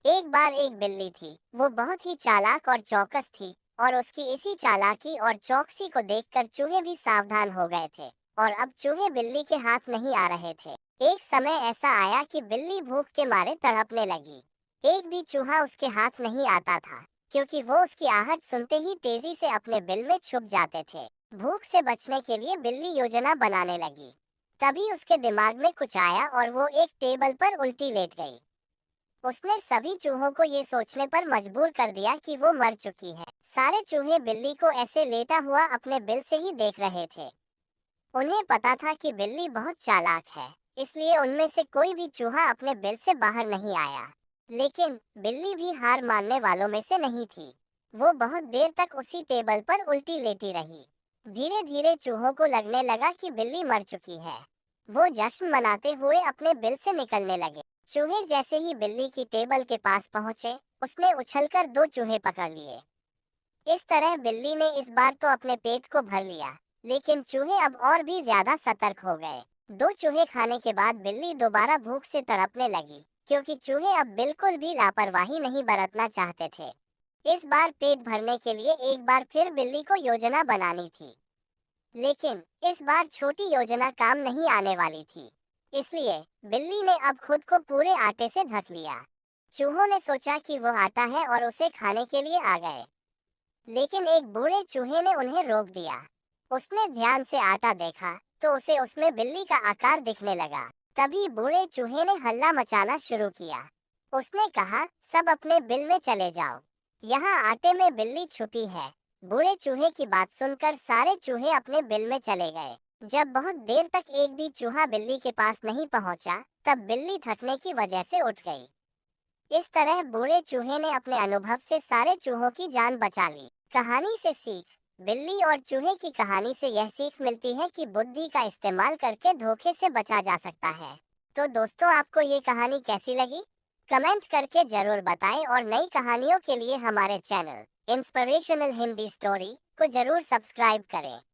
एक बार एक बिल्ली थी। वो बहुत ही चालाक और चौकस थी और उसकी इसी चालाकी और चौकसी को देखकर चूहे भी सावधान हो गए थे और अब चूहे बिल्ली के हाथ नहीं आ रहे थे। एक समय ऐसा आया कि बिल्ली भूख के मारे तड़पने लगी। एक भी चूहा उसके हाथ नहीं आता था क्योंकि वो उसकी आहट सुनते ही तेजी से अपने बिल में छुप जाते थे। भूख से बचने के लिए बिल्ली योजना बनाने लगी। तभी उसके दिमाग में कुछ आया और वो एक टेबल पर उल्टी लेट गई। उसने सभी चूहों को ये सोचने पर मजबूर कर दिया कि वो मर चुकी है। सारे चूहे बिल्ली को ऐसे लेटा हुआ अपने बिल से ही देख रहे थे। उन्हें पता था कि बिल्ली बहुत चालाक है, इसलिए उनमें से कोई भी चूहा अपने बिल से बाहर नहीं आया। लेकिन बिल्ली भी हार मानने वालों में से नहीं थी। वो बहुत देर तक उसी टेबल पर उल्टी लेटी रही। धीरे धीरे चूहों को लगने लगा कि बिल्ली मर चुकी है। वो जश्न मनाते हुए अपने बिल से निकलने लगे। चूहे जैसे ही बिल्ली की टेबल के पास पहुंचे, उसने उछलकर दो चूहे पकड़ लिए। इस तरह बिल्ली ने इस बार तो अपने पेट को भर लिया, लेकिन चूहे अब और भी ज्यादा सतर्क हो गए। दो चूहे खाने के बाद बिल्ली दोबारा भूख से तड़पने लगी, क्योंकि चूहे अब बिल्कुल भी लापरवाही नहीं बरतना चाहते थे। इस बार पेट भरने के लिए एक बार फिर बिल्ली को योजना बनानी थी। लेकिन इस बार छोटी योजना काम नहीं आने वाली थी। इसलिए बिल्ली ने अब खुद को पूरे आटे से ढक लिया। चूहों ने सोचा कि वो आटा है और उसे खाने के लिए आ गए। लेकिन एक बूढ़े चूहे ने उन्हें रोक दिया। उसने ध्यान से आटा देखा तो उसे उसमें बिल्ली का आकार दिखने लगा। तभी बूढ़े चूहे ने हल्ला मचाना शुरू किया। उसने कहा, सब अपने बिल में चले जाओ, यहाँ आटे में बिल्ली छुपी है। बूढ़े चूहे की बात सुनकर सारे चूहे अपने बिल में चले गए। जब बहुत देर तक एक भी चूहा बिल्ली के पास नहीं पहुंचा, तब बिल्ली थकने की वजह से उठ गई। इस तरह बूढ़े चूहे ने अपने अनुभव से सारे चूहों की जान बचा ली। कहानी से सीख। बिल्ली और चूहे की कहानी से यह सीख मिलती है कि बुद्धि का इस्तेमाल करके धोखे से बचा जा सकता है। तो दोस्तों, आपको ये कहानी कैसी लगी? कमेंट करके जरूर बताएं और नई कहानियों के लिए हमारे चैनल इंस्पिरेशनल हिंदी स्टोरी को जरूर सब्सक्राइब करें।